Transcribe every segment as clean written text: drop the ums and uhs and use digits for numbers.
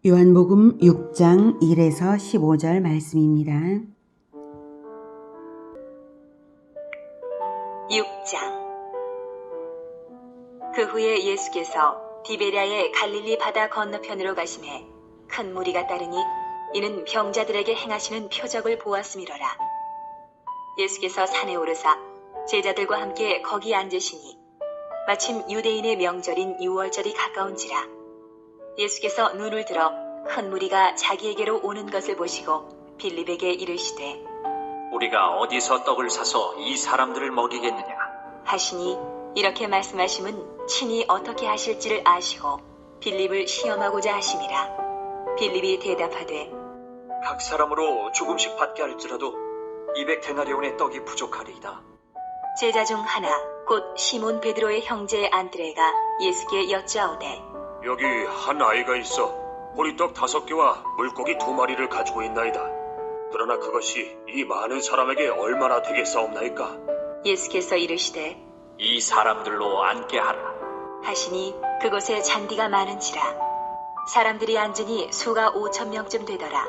요한복음 6장 1에서 15절 말씀입니다. 6장. 그 후에 예수께서 디베랴의 갈릴리 바다 건너편으로 가시매 큰 무리가 따르니 이는 병자들에게 행하시는 표적을 보았음이로라. 예수께서 산에 오르사 제자들과 함께 거기 앉으시니 마침 유대인의 명절인 유월절이 가까운지라. 예수께서 눈을 들어 큰 무리가 자기에게로 오는 것을 보시고 빌립에게 이르시되 우리가 어디서 떡을 사서 이 사람들을 먹이겠느냐 하시니, 이렇게 말씀하심은 친히 어떻게 하실지를 아시고 빌립을 시험하고자 하심이라. 빌립이 대답하되 각 사람으로 조금씩 받게 할지라도 200데나리온의 떡이 부족하리이다. 제자 중 하나 곧 시몬 베드로의 형제 안드레가 예수께 여짜오되 여기 한 아이가 있어 보리떡 5개와 물고기 2마리를 가지고 있나이다. 그러나 그것이 이 많은 사람에게 얼마나 되겠사옵나이까? 예수께서 이르시되 이 사람들로 앉게 하라. 하시니 그곳에 잔디가 많은지라. 사람들이 앉으니 수가 5,000명쯤 되더라.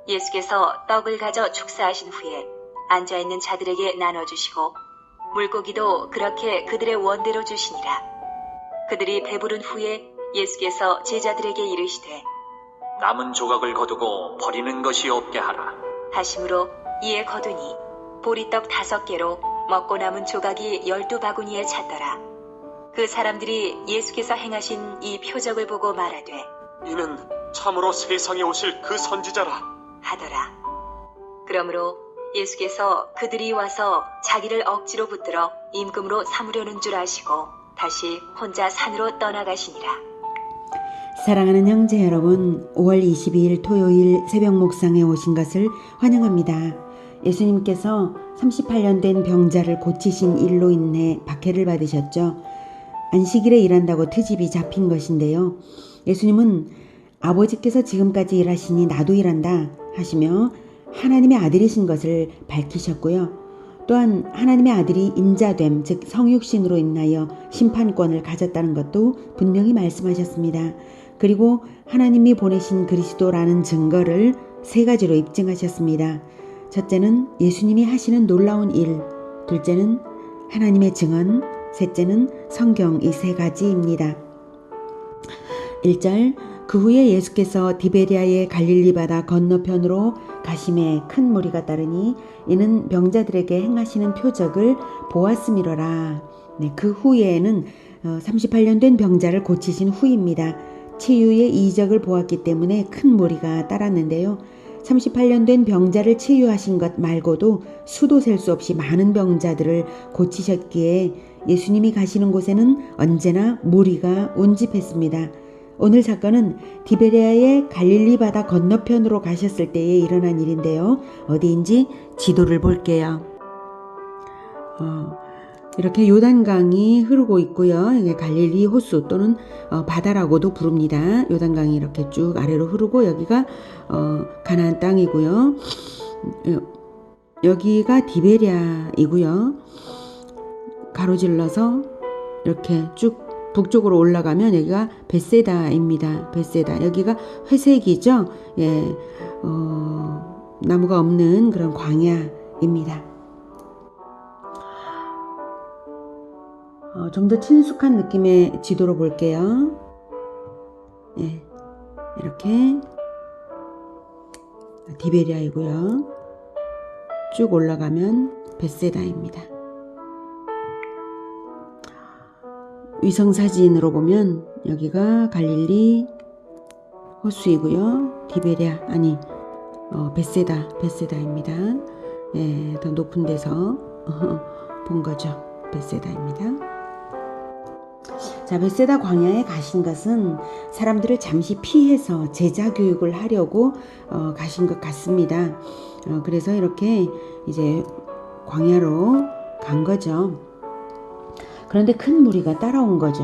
예수께서 떡을 가져 축사하신 후에 앉아있는 자들에게 나눠주시고 물고기도 그렇게 그들의 원대로 주시니라. 그들이 배부른 후에 예수께서 제자들에게 이르시되 남은 조각을 거두고 버리는 것이 없게 하라. 하심으로 이에 거두니 보리떡 5개로 먹고 남은 조각이 12바구니에 찼더라. 그 사람들이 예수께서 행하신 이 표적을 보고 말하되 이는 참으로 세상에 오실 그 선지자라 하더라. 그러므로 예수께서 그들이 와서 자기를 억지로 붙들어 임금으로 삼으려는 줄 아시고 다시 혼자 산으로 떠나가시니라. 사랑하는 형제 여러분, 5월 22일 토요일 새벽 묵상에 오신 것을 환영합니다. 예수님께서 38년 된 병자를 고치신 일로 인해 박해를 받으셨죠. 안식일에 일한다고 트집이 잡힌 것인데요. 예수님은 아버지께서 지금까지 일하시니 나도 일한다 하시며 하나님의 아들이신 것을 밝히셨고요. 또한 하나님의 아들이 인자됨, 즉 성육신으로 인하여 심판권을 가졌다는 것도 분명히 말씀하셨습니다. 그리고 하나님이 보내신 그리스도라는 증거를 3가지로 입증하셨습니다. 첫째는 예수님이 하시는 놀라운 일, 둘째는 하나님의 증언, 셋째는 성경, 이 3가지입니다. 1절, 그 후에 예수께서 디베랴의 갈릴리 바다 건너편으로 가심에 큰 무리가 따르니 이는 병자들에게 행하시는 표적을 보았음이로라. 그 후에는 38년 된 병자를 고치신 후입니다. 치유의 이적을 보았기 때문에 큰 무리가 따랐는데요. 38년 된 병자를 치유하신 것 말고도 수도 셀 수 없이 많은 병자들을 고치셨기에 예수님이 가시는 곳에는 언제나 무리가 운집했습니다. 오늘 사건은 디베랴의 갈릴리 바다 건너편으로 가셨을 때에 일어난 일인데요. 어디인지 지도를 볼게요. 이렇게 요단강이 흐르고 있고요. 이게 갈릴리 호수 또는 바다라고도 부릅니다. 요단강이 이렇게 쭉 아래로 흐르고 여기가 가나안 땅이고요. 여기가 디베랴이고요. 가로질러서 이렇게 쭉 북쪽으로 올라가면 여기가 벳세다입니다. 벳세다. 여기가 회색이죠. 예, 나무가 없는 그런 광야입니다. 좀 더 친숙한 느낌의 지도로 볼게요. 예, 이렇게 디베랴이고요. 쭉 올라가면 벳세다입니다. 위성사진으로 보면 여기가 갈릴리 호수이고요. 디베랴 벳세다입니다. 예, 더 높은 데서 본 거죠. 벳세다입니다. 자, 벳세다 광야에 가신 것은 사람들을 잠시 피해서 제자 교육을 하려고 가신 것 같습니다. 그래서 이렇게 이제 광야로 간 거죠. 그런데 큰 무리가 따라온 거죠.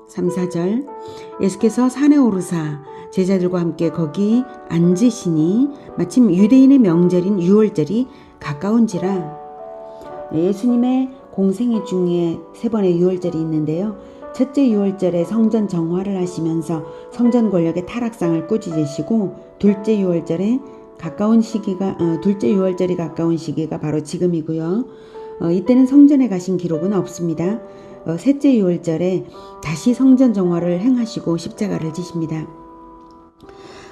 3, 4절, 예수께서 산에 오르사 제자들과 함께 거기 앉으시니 마침 유대인의 명절인 유월절이 가까운지라. 예수님의 공생애 중에 3번의 유월절이 있는데요. 첫째 유월절에 성전 정화를 하시면서 성전 권력의 타락상을 꾸짖으시고 둘째 유월절이 가까운 시기가 바로 지금이고요. 이때는 성전에 가신 기록은 없습니다. 셋째 유월절에 다시 성전 정화를 행하시고 십자가를 지십니다.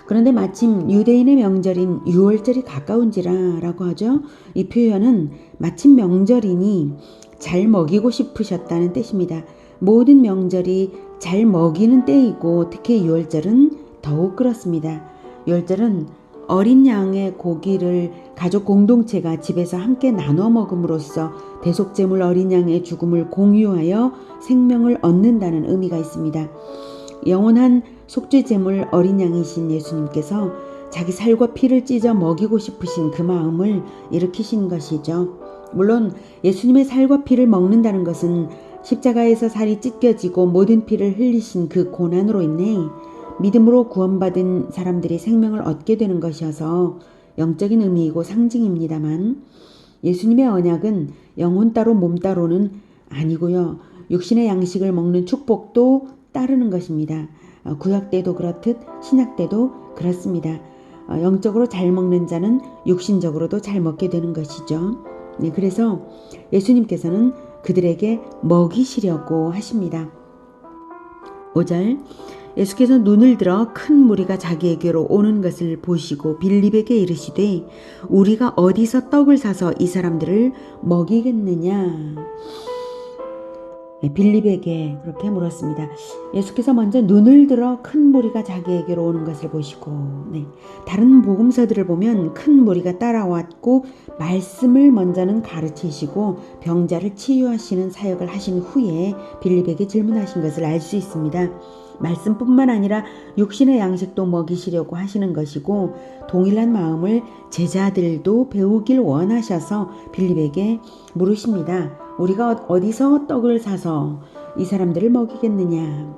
그런데 마침 유대인의 명절인 유월절이 가까운지라라고 하죠. 이 표현은 마침 명절이니 잘 먹이고 싶으셨다는 뜻입니다. 모든 명절이 잘 먹이는 때이고 특히 유월절은 더욱 그렇습니다. 유월절은 어린 양의 고기를 가족 공동체가 집에서 함께 나눠 먹음으로써 대속제물 어린 양의 죽음을 공유하여 생명을 얻는다는 의미가 있습니다. 영원한 속죄제물 어린 양이신 예수님께서 자기 살과 피를 찢어 먹이고 싶으신 그 마음을 일으키신 것이죠. 물론 예수님의 살과 피를 먹는다는 것은 십자가에서 살이 찢겨지고 모든 피를 흘리신 그 고난으로 인해 믿음으로 구원받은 사람들이 생명을 얻게 되는 것이어서 영적인 의미이고 상징입니다만 예수님의 언약은 영혼 따로 몸 따로는 아니고요. 육신의 양식을 먹는 축복도 따르는 것입니다. 구약 때도 그렇듯 신약 때도 그렇습니다. 영적으로 잘 먹는 자는 육신적으로도 잘 먹게 되는 것이죠. 네, 그래서 예수님께서는 그들에게 먹이시려고 하십니다. 5절 예수께서 눈을 들어 큰 무리가 자기에게로 오는 것을 보시고 빌립에게 이르시되 우리가 어디서 떡을 사서 이 사람들을 먹이겠느냐. 빌립에게 그렇게 물었습니다. 예수께서 먼저 눈을 들어 큰 무리가 자기에게로 오는 것을 보시고 다른 복음서들을 보면 큰 무리가 따라왔고 말씀을 먼저는 가르치시고 병자를 치유하시는 사역을 하신 후에 빌립에게 질문하신 것을 알 수 있습니다. 말씀뿐만 아니라 육신의 양식도 먹이시려고 하시는 것이고 동일한 마음을 제자들도 배우길 원하셔서 빌립에게 물으십니다. 우리가 어디서 떡을 사서 이 사람들을 먹이겠느냐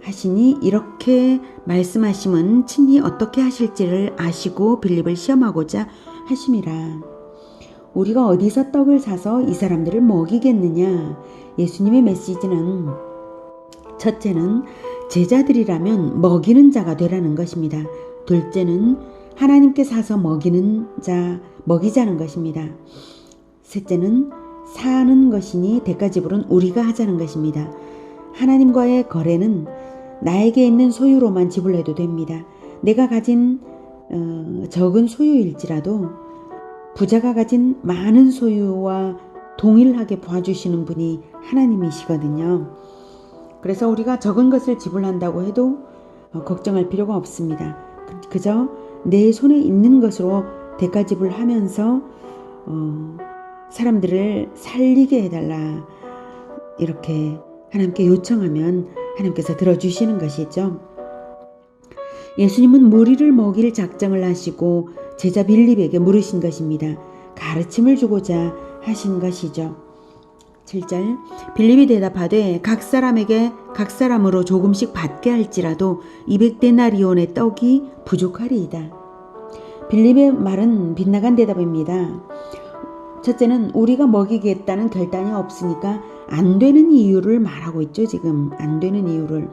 하시니 이렇게 말씀하심은 친히 어떻게 하실지를 아시고 빌립을 시험하고자 하심이라. 우리가 어디서 떡을 사서 이 사람들을 먹이겠느냐. 예수님의 메시지는 첫째는 제자들이라면 먹이는 자가 되라는 것입니다. 둘째는 하나님께 사서 먹이자는 것입니다. 셋째는 사는 것이니 대가지불은 우리가 하자는 것입니다. 하나님과의 거래는 나에게 있는 소유로만 지불해도 됩니다. 내가 가진 적은 소유일지라도 부자가 가진 많은 소유와 동일하게 봐주시는 분이 하나님이시거든요. 그래서 우리가 적은 것을 지불한다고 해도 걱정할 필요가 없습니다. 그저 내 손에 있는 것으로 대가 지불하면서 사람들을 살리게 해달라 이렇게 하나님께 요청하면 하나님께서 들어주시는 것이죠. 예수님은 무리를 먹일 작정을 하시고 제자 빌립에게 물으신 것입니다. 가르침을 주고자 하신 것이죠. 7절 빌립이 대답하되 각 사람에게 각 사람으로 조금씩 받게 할지라도 200데나리온의 떡이 부족하리이다. 빌립의 말은 빗나간 대답입니다. 첫째는 우리가 먹이겠다는 결단이 없으니까 안 되는 이유를 말하고 있죠. 지금 안 되는 이유를.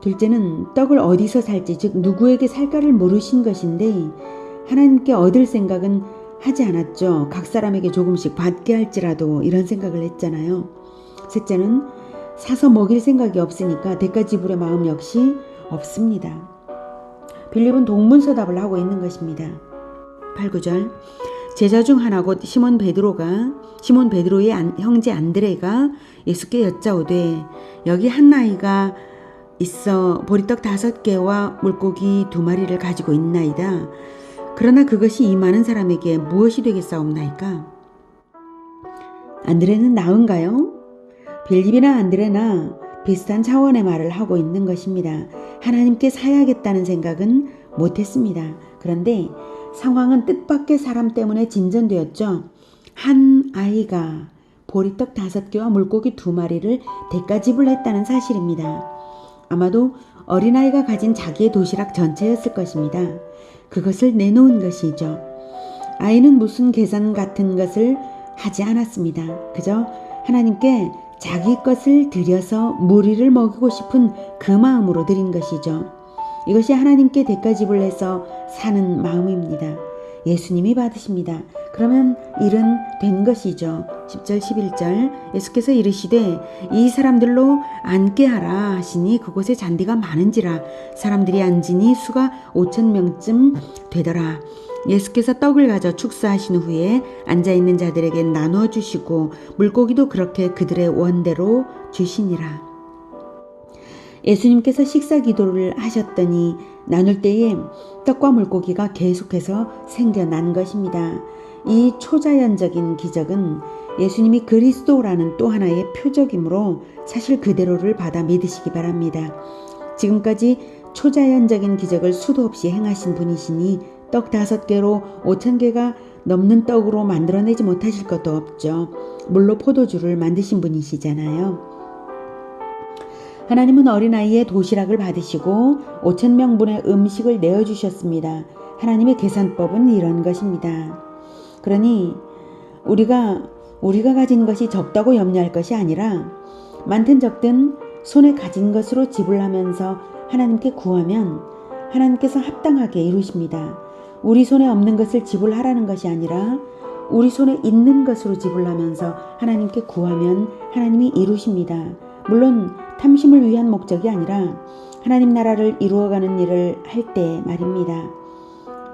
둘째는 떡을 어디서 살지 즉 누구에게 살까를 물으신 것인데 하나님께 얻을 생각은 하지 않았죠. 각 사람에게 조금씩 받게 할지라도 이런 생각을 했잖아요. 셋째는 사서 먹일 생각이 없으니까 대가 지불의 마음 역시 없습니다. 빌립은 동문서답을 하고 있는 것입니다. 8, 9절 제자 중 하나 곧 시몬 베드로의 형제 안드레가 예수께 여짜오되 여기 한 아이가 있어 보리떡 5개와 물고기 2마리를 가지고 있나이다. 그러나 그것이 이 많은 사람에게 무엇이 되겠사옵나이까? 안드레는 나은가요? 빌립이나 안드레나 비슷한 차원의 말을 하고 있는 것입니다. 하나님께 사야겠다는 생각은 못했습니다. 그런데 상황은 뜻밖의 사람 때문에 진전되었죠. 한 아이가 보리떡 5개와 물고기 2마리를 대가 지불했다는 사실입니다. 아마도 어린아이가 가진 자기의 도시락 전체였을 것입니다. 그것을 내놓은 것이죠. 아이는 무슨 계산 같은 것을 하지 않았습니다. 그저 하나님께 자기 것을 들여서 무리를 먹이고 싶은 그 마음으로 드린 것이죠. 이것이 하나님께 대가 지불해서 사는 마음입니다. 예수님이 받으십니다. 그러면 일은 된 것이죠. 10절 11절 예수께서 이르시되 이 사람들로 앉게 하라 하시니 그곳에 잔디가 많은지라 사람들이 앉으니 수가 5,000명쯤 되더라. 예수께서 떡을 가져 축사하신 후에 앉아있는 자들에게 나누어 주시고 물고기도 그렇게 그들의 원대로 주시니라. 예수님께서 식사 기도를 하셨더니 나눌 때에 떡과 물고기가 계속해서 생겨난 것입니다. 이 초자연적인 기적은 예수님이 그리스도라는 또 하나의 표적이므로 사실 그대로를 받아 믿으시기 바랍니다. 지금까지 초자연적인 기적을 수도 없이 행하신 분이시니 떡 5개로 5,000개가 넘는 떡으로 만들어내지 못하실 것도 없죠. 물로 포도주를 만드신 분이시잖아요. 하나님은 어린아이의 도시락을 받으시고 5,000명분의 음식을 내어주셨습니다. 하나님의 계산법은 이런 것입니다. 그러니 우리가 가진 것이 적다고 염려할 것이 아니라 많든 적든 손에 가진 것으로 지불하면서 하나님께 구하면 하나님께서 합당하게 이루십니다. 우리 손에 없는 것을 지불하라는 것이 아니라 우리 손에 있는 것으로 지불하면서 하나님께 구하면 하나님이 이루십니다. 물론 탐심을 위한 목적이 아니라 하나님 나라를 이루어가는 일을 할 때 말입니다.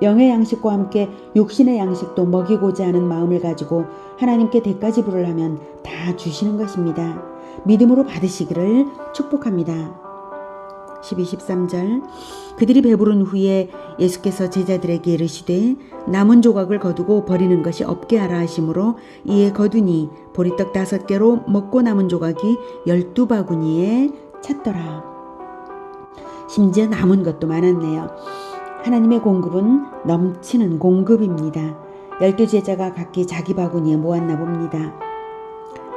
영의 양식과 함께 육신의 양식도 먹이고자 하는 마음을 가지고 하나님께 대가 지불을 하면 다 주시는 것입니다. 믿음으로 받으시기를 축복합니다. 12, 13절 그들이 배부른 후에 예수께서 제자들에게 이르시되 남은 조각을 거두고 버리는 것이 없게 하라 하시므로 이에 거두니 보리떡 5개로 먹고 남은 조각이 12바구니에 찼더라. 심지어 남은 것도 많았네요. 하나님의 공급은 넘치는 공급입니다. 12제자가 각기 자기 바구니에 모았나 봅니다.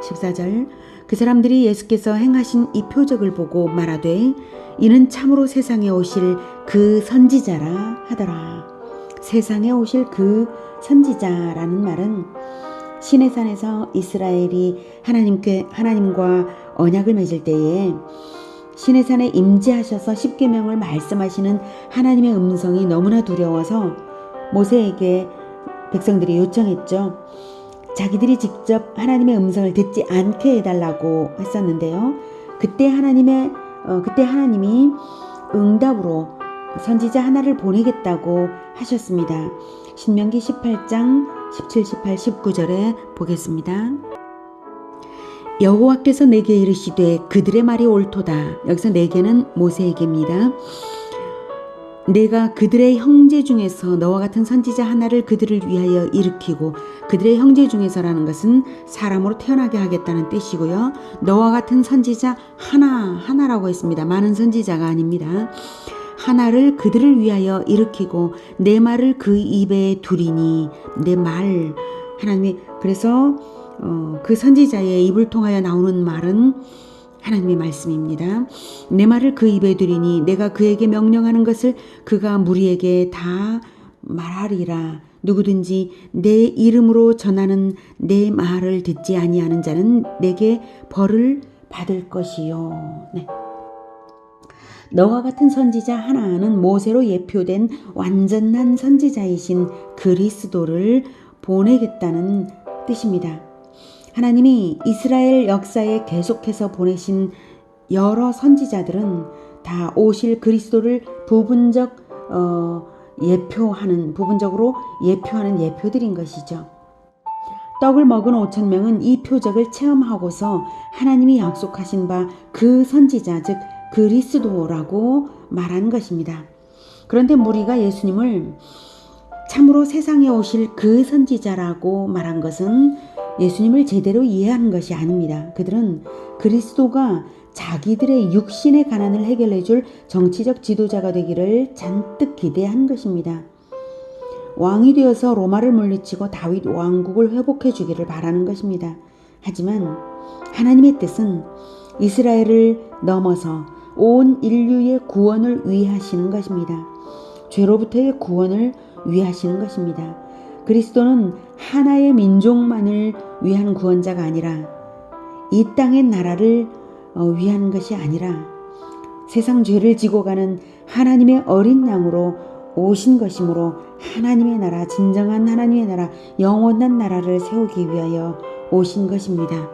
14절 그 사람들이 예수께서 행하신 이 표적을 보고 말하되 이는 참으로 세상에 오실 그 선지자라 하더라. 세상에 오실 그 선지자라는 말은 시내산에서 이스라엘이 하나님과 언약을 맺을 때에 시내산에 임재하셔서 십계명을 말씀하시는 하나님의 음성이 너무나 두려워서 모세에게 백성들이 요청했죠. 자기들이 직접 하나님의 음성을 듣지 않게 해달라고 했었는데요. 그때 하나님이 응답으로 선지자 하나를 보내겠다고 하셨습니다. 신명기 18장 17, 18, 19절에 보겠습니다. 여호와께서 내게 이르시되 그들의 말이 옳도다. 여기서 내게는 모세에게입니다. 내가 그들의 형제 중에서 너와 같은 선지자 하나를 그들을 위하여 일으키고 그들의 형제 중에서라는 것은 사람으로 태어나게 하겠다는 뜻이고요. 너와 같은 선지자 하나라고 했습니다. 많은 선지자가 아닙니다. 하나를 그들을 위하여 일으키고 내 말을 그 입에 두리니 내 말 하나님이 그래서 그 선지자의 입을 통하여 나오는 말은 하나님의 말씀입니다. 내 말을 그 입에 두리니 내가 그에게 명령하는 것을 그가 무리에게 다 말하리라. 누구든지 내 이름으로 전하는 내 말을 듣지 아니하는 자는 내게 벌을 받을 것이요. 네. 너와 같은 선지자 하나는 모세로 예표된 완전한 선지자이신 그리스도를 보내겠다는 뜻입니다. 하나님이 이스라엘 역사에 계속해서 보내신 여러 선지자들은 다 오실 그리스도를 부분적으로 예표하는 예표들인 것이죠. 떡을 먹은 5,000명은 이 표적을 체험하고서 하나님이 약속하신 바 그 선지자 즉 그리스도라고 말한 것입니다. 그런데 무리가 예수님을 참으로 세상에 오실 그 선지자라고 말한 것은 예수님을 제대로 이해하는 것이 아닙니다. 그들은 그리스도가 자기들의 육신의 가난을 해결해 줄 정치적 지도자가 되기를 잔뜩 기대한 것입니다. 왕이 되어서 로마를 물리치고 다윗 왕국을 회복해 주기를 바라는 것입니다. 하지만 하나님의 뜻은 이스라엘을 넘어서 온 인류의 구원을 위하시는 것입니다. 죄로부터의 구원을 위하시는 것입니다. 그리스도는 하나의 민족만을 위한 구원자가 아니라 이 땅의 나라를 위한 것이 아니라 세상 죄를 지고 가는 하나님의 어린 양으로 오신 것이므로 하나님의 나라, 진정한 하나님의 나라, 영원한 나라를 세우기 위하여 오신 것입니다.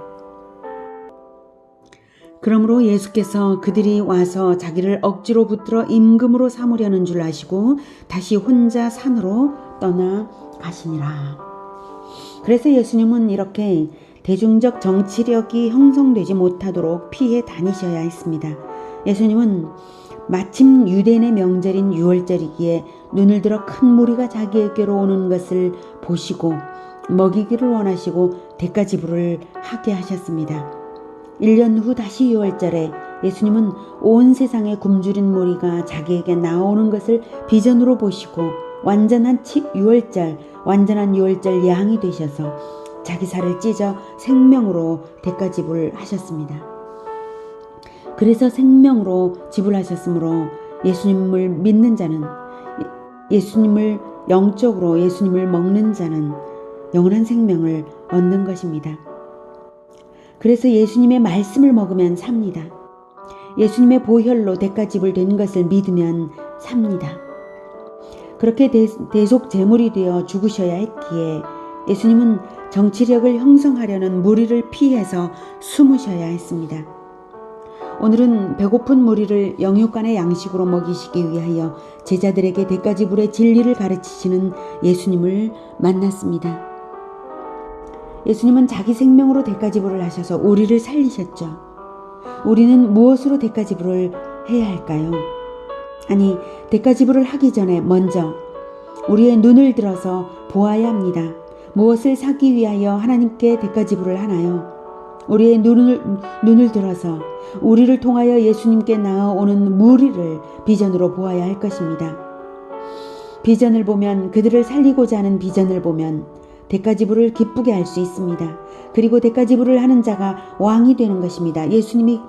그러므로 예수께서 그들이 와서 자기를 억지로 붙들어 임금으로 삼으려는 줄 아시고 다시 혼자 산으로 떠나 가시니라. 그래서 예수님은 이렇게 대중적 정치력이 형성되지 못하도록 피해 다니셔야 했습니다. 예수님은 마침 유대인의 명절인 유월절이기에 눈을 들어 큰 무리가 자기에게로 오는 것을 보시고 먹이기를 원하시고 대가지불을 하게 하셨습니다. 1년 후 다시 유월절에 예수님은 온 세상에 굶주린 무리가 자기에게 나오는 것을 비전으로 보시고 완전한 유월절 양이 되셔서 자기 살을 찢어 생명으로 대가지불 하셨습니다. 그래서 생명으로 지불하셨으므로 예수님을 믿는 자는, 예수님을 영적으로 예수님을 먹는 자는 영원한 생명을 얻는 것입니다. 그래서 예수님의 말씀을 먹으면 삽니다. 예수님의 보혈로 대가지불 된 것을 믿으면 삽니다. 그렇게 대속 제물이 되어 죽으셔야 했기에 예수님은 정치력을 형성하려는 무리를 피해서 숨으셔야 했습니다. 오늘은 배고픈 무리를 영육간의 양식으로 먹이시기 위하여 제자들에게 대가지불의 진리를 가르치시는 예수님을 만났습니다. 예수님은 자기 생명으로 대가지불을 하셔서 우리를 살리셨죠. 우리는 무엇으로 대가지불을 해야 할까요? 아니, 대가지불을 하기 전에 먼저 우리의 눈을 들어서 보아야 합니다. 무엇을 사기 위하여 하나님께 대가지불을 하나요? 우리의 눈을 들어서 우리를 통하여 예수님께 나아오는 무리를 비전으로 보아야 할 것입니다. 비전을 보면, 그들을 살리고자 하는 비전을 보면 대가지불을 기쁘게 할 수 있습니다. 그리고 대가지불을 하는 자가 왕이 되는 것입니다. 예수님이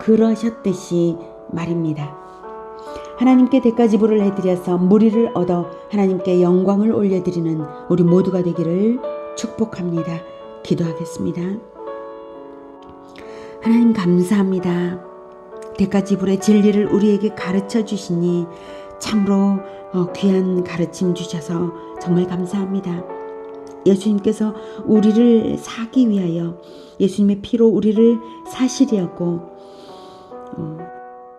그러셨듯이 말입니다. 하나님께 대가지불을 해드려서 무리를 얻어 하나님께 영광을 올려드리는 우리 모두가 되기를 축복합니다. 기도하겠습니다. 하나님 감사합니다. 대가지불의 진리를 우리에게 가르쳐 주시니 참으로 귀한 가르침 주셔서 정말 감사합니다. 예수님께서 우리를 사기 위하여 예수님의 피로 우리를 사시려고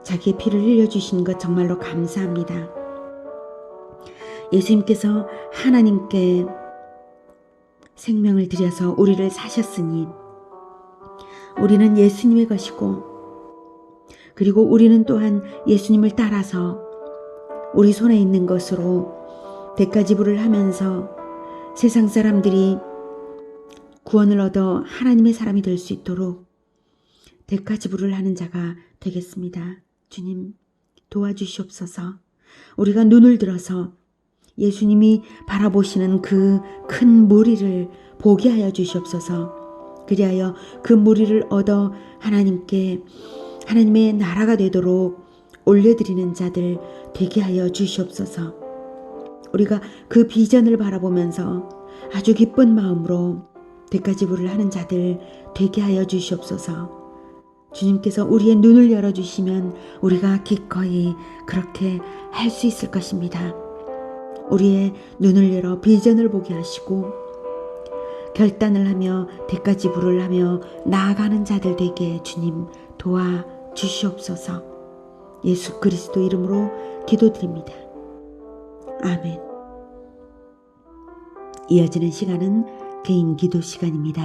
자기의 피를 흘려주신 것 정말로 감사합니다. 예수님께서 하나님께 생명을 들여서 우리를 사셨으니 우리는 예수님의 것이고, 그리고 우리는 또한 예수님을 따라서 우리 손에 있는 것으로 대가지불을 하면서 세상 사람들이 구원을 얻어 하나님의 사람이 될 수 있도록 대가지불을 하는 자가 되겠습니다. 주님 도와주시옵소서. 우리가 눈을 들어서 예수님이 바라보시는 그 큰 무리를 보게 하여 주시옵소서. 그리하여 그 무리를 얻어 하나님의 나라가 되도록 올려드리는 자들 되게 하여 주시옵소서. 우리가 그 비전을 바라보면서 아주 기쁜 마음으로 대가지불을 하는 자들 되게 하여 주시옵소서. 주님께서 우리의 눈을 열어주시면 우리가 기꺼이 그렇게 할 수 있을 것입니다. 우리의 눈을 열어 비전을 보게 하시고 결단을 하며 대가지불을 하며 나아가는 자들 되게 주님 도와주시옵소서. 예수 그리스도 이름으로 기도드립니다. 아멘. 이어지는 시간은 개인 기도 시간입니다.